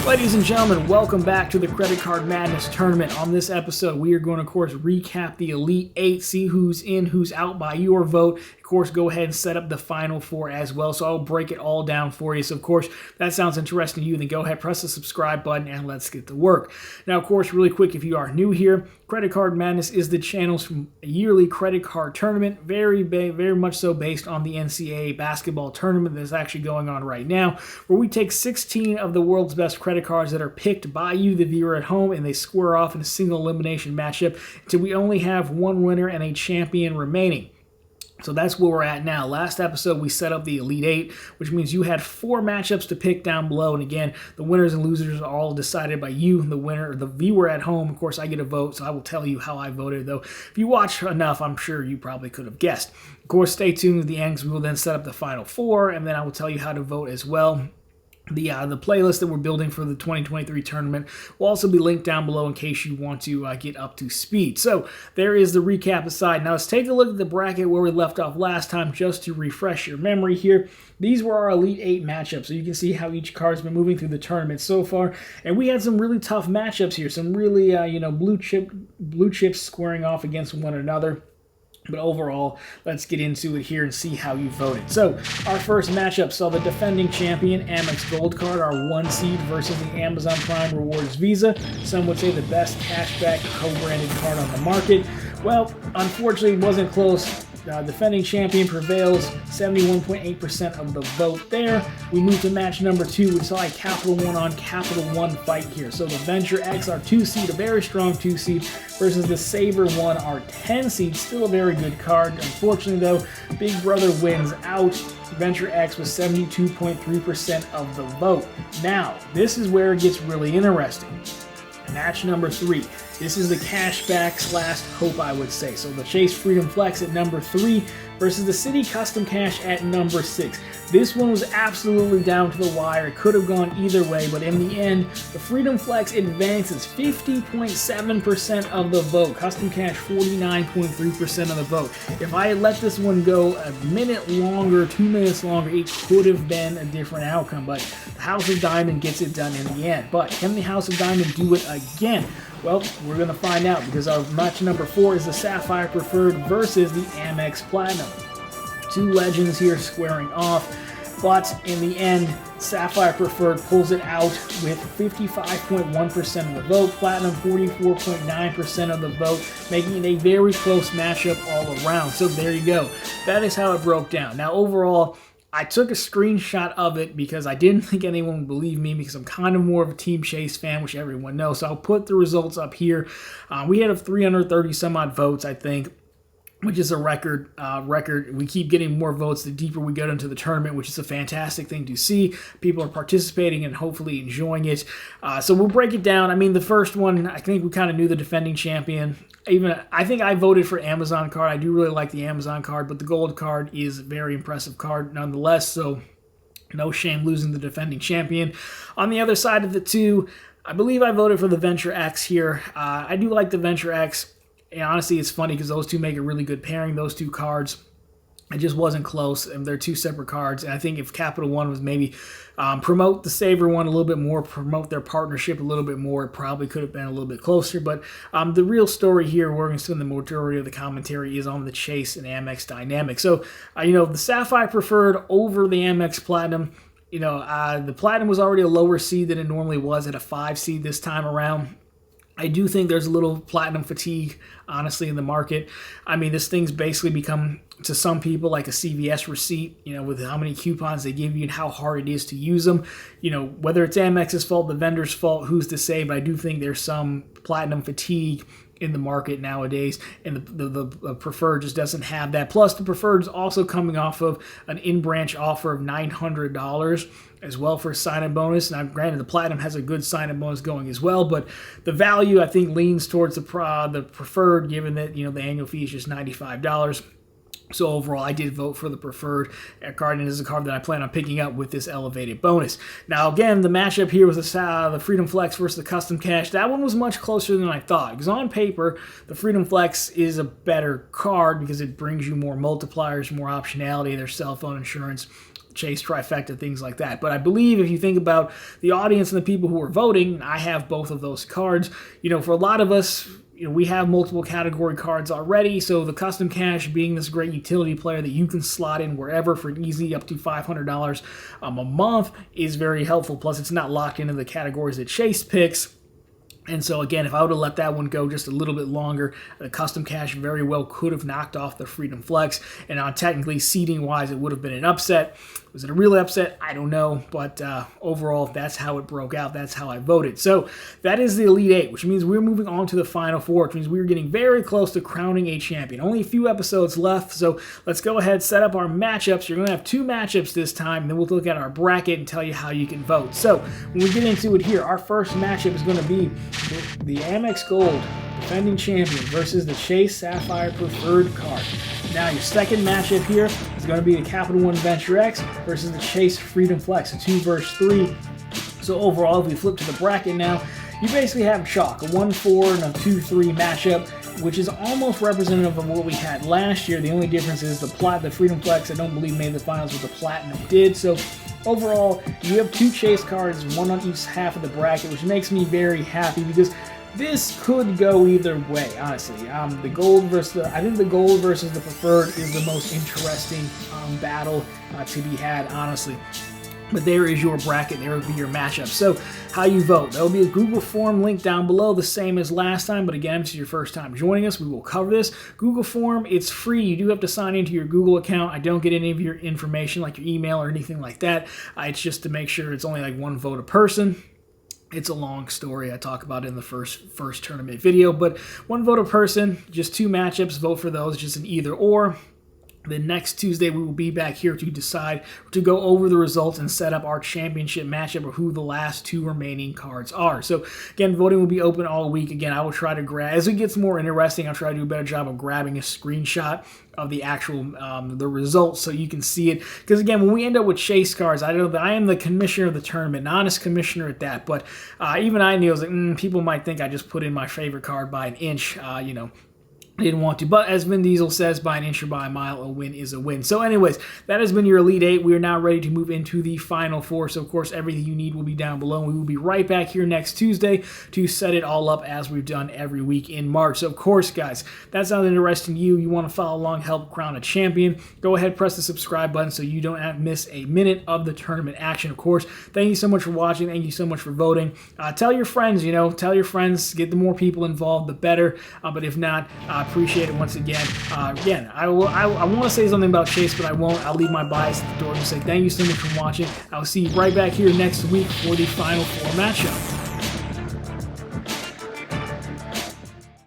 Ladies and gentlemen, welcome back to the Credit Card Madness Tournament. On this episode, we are going to, of course, recap the Elite Eight, see who's in, who's out by your vote. Of course, go ahead and set up the Final Four as well, so I'll break it all down for you. So, of course, if that sounds interesting to you, then go ahead, press the subscribe button, and let's get to work. Now, of course, really quick, if you are new here, Credit Card Madness is the channel's yearly credit card tournament, very much so based on the NCAA basketball tournament that's actually going on right now, where we take 16 of the world's best credit cards that are picked by you, the viewer at home, and they square off in a single elimination matchup until we only have one winner and a champion remaining. So that's where we're at now. Last episode, we set up the Elite Eight, which means you had 4 matchups to pick down below. And again, the winners and losers are all decided by you, the winner, the viewer at home. Of course, I get a vote, so I will tell you how I voted, though. If you watch enough, I'm sure you probably could have guessed. Of course, stay tuned to the end, because we will then set up the Final Four, and then I will tell you how to vote as well. The playlist that we're building for the 2023 tournament will also be linked down below in case you want to get up to speed. So there is the recap aside. Now let's take a look at the bracket where we left off last time just to refresh your memory here. These were our Elite Eight matchups, so you can see how each card's been moving through the tournament so far. And we had some really tough matchups here, some really blue chips squaring off against one another. But overall, let's get into it here and see how you voted. So, our first matchup saw the defending champion, Amex Gold Card, our 1 seed, versus the Amazon Prime Rewards Visa. Some would say the best cashback co-branded card on the market. Well, unfortunately, it wasn't close. Defending champion prevails, 71.8% of the vote there. We move to match number 2. We saw a Capital One on Capital One fight here. So the Venture X, our 2 seed, a very strong 2 seed, versus the Saber One, our 10 seed, still a very good card. Unfortunately, though, Big Brother wins out. Venture X was 72.3% of the vote. Now, this is where it gets really interesting. Match number 3. This is the cashback's last hope, I would say. So the Chase Freedom Flex at number 3 versus the Citi Custom Cash at number 6. This one was absolutely down to the wire. It could have gone either way, but in the end, the Freedom Flex advances 50.7% of the vote. Custom Cash 49.3% of the vote. If I had let this one go a minute longer, 2 minutes longer, it could have been a different outcome, but the House of Diamond gets it done in the end. But can the House of Diamond do it again? Well, we're going to find out, because our match number 4 is the Sapphire Preferred versus the Amex Platinum. 2 legends here squaring off, but in the end, Sapphire Preferred pulls it out with 55.1% of the vote, Platinum 44.9% of the vote, making it a very close matchup all around. So there you go. That is how it broke down. Now, overall, I took a screenshot of it because I didn't think anyone would believe me, because I'm kind of more of a Team Chase fan, which everyone knows. So I'll put the results up here. We had 330 some odd votes, I think, which is a record. We keep getting more votes the deeper we get into the tournament, which is a fantastic thing to see. People are participating and hopefully enjoying it. So we'll break it down. I mean, the first one, I think we kind of knew the defending champion. I think I voted for Amazon card. I do really like the Amazon card, but the gold card is a very impressive card nonetheless. So no shame losing the defending champion. On the other side of the two, I believe I voted for the Venture X here. I do like the Venture X. And honestly, it's funny because those two make a really good pairing, those 2 cards. It just wasn't close, and they're 2 separate cards. And I think if Capital One was maybe promote the Saber one a little bit more, promote their partnership a little bit more, it probably could have been a little bit closer. But the real story here, we're going to spend the majority of the commentary, is on the Chase and Amex dynamic. So, the Sapphire Preferred over the Amex Platinum. The Platinum was already a lower seed than it normally was, at a 5 seed this time around. I do think there's a little platinum fatigue, honestly, in the market. I mean, this thing's basically become, to some people, like a CVS receipt, with how many coupons they give you and how hard it is to use them. Whether it's Amex's fault, the vendor's fault, who's to say, but I do think there's some platinum fatigue in the market nowadays, and the Preferred just doesn't have that. Plus, the Preferred is also coming off of an in-branch offer of $900 as well for a sign-up bonus. Now, granted, the Platinum has a good sign-up bonus going as well, but the value, I think, leans towards the Preferred, given that, the annual fee is just $95. So overall, I did vote for the Preferred card, and it is a card that I plan on picking up with this elevated bonus. Now, again, the matchup here was the Freedom Flex versus the Custom Cash. That one was much closer than I thought, because on paper, the Freedom Flex is a better card because it brings you more multipliers, more optionality, there's cell phone insurance, Chase trifecta, things like that. But I believe if you think about the audience and the people who are voting, I have both of those cards. For a lot of us, we have multiple category cards already, so the Custom Cash being this great utility player that you can slot in wherever for easy up to $500 a month is very helpful. Plus, it's not locked into the categories that Chase picks. And so again, if I would have let that one go just a little bit longer, the Custom Cash very well could have knocked off the Freedom Flex. And technically, seeding-wise, it would have been an upset. Was it a real upset? I don't know. But overall, that's how it broke out. That's how I voted. So that is the Elite Eight, which means we're moving on to the Final Four, which means we're getting very close to crowning a champion. Only a few episodes left, so let's go ahead and set up our matchups. You're going to have 2 matchups this time, and then we'll look at our bracket and tell you how you can vote. So when we get into it here, our first matchup is going to be the Amex Gold defending champion versus the Chase Sapphire Preferred card. Now your second matchup here is going to be the Capital One Venture X versus the Chase Freedom Flex, a 2 versus 3. So overall, if we flip to the bracket now, you basically have chalk, a 1-4 and a 2-3 matchup, which is almost representative of what we had last year. The only difference is the Freedom Flex, I don't believe, made the finals, but the Platinum did. So overall, you have 2 Chase cards, 1 on each half of the bracket, which makes me very happy because this could go either way, honestly. The gold versus I think the gold versus the preferred is the most interesting battle to be had, honestly. But there is your bracket, there will be your matchup. So, how you vote. There will be a Google form link down below, the same as last time, but again, if it's your first time joining us, we will cover this. Google form, it's free. You do have to sign into your Google account. I don't get any of your information, like your email or anything like that. It's just to make sure it's only like 1 vote a person. It's a long story I talk about in the first tournament video, but 1 vote a person, just 2 matchups, vote for those, just an either or. Then next Tuesday, we will be back here to decide, to go over the results and set up our championship matchup of who the last 2 remaining cards are. So again, voting will be open all week. Again, I will try to grab, as it gets more interesting, I'll try to do a better job of grabbing a screenshot of the actual the results so you can see it. Because again, when we end up with Chase cards, I know that I am the commissioner of the tournament, an honest commissioner at that. But even I knew, I was like, people might think I just put in my favorite card by an inch, I didn't want to, but as Vin Diesel says, by an inch or by a mile, a win is a win. So anyways, that has been your Elite Eight. We are now ready to move into the Final Four. So of course, everything you need will be down below. We will be right back here next Tuesday to set it all up as we've done every week in March. So of course, guys, that sounds interesting to you. You want to follow along, help crown a champion. Go ahead, press the subscribe button so you don't miss a minute of the tournament action. Of course, thank you so much for watching. Thank you so much for voting. Tell your friends, get the more people involved, the better. But if not, appreciate it once again. I want to say something about Chase, but I won't. I'll leave my bias at the door and say thank you so much for watching. I'll see you right back here next week for the Final Four matchup.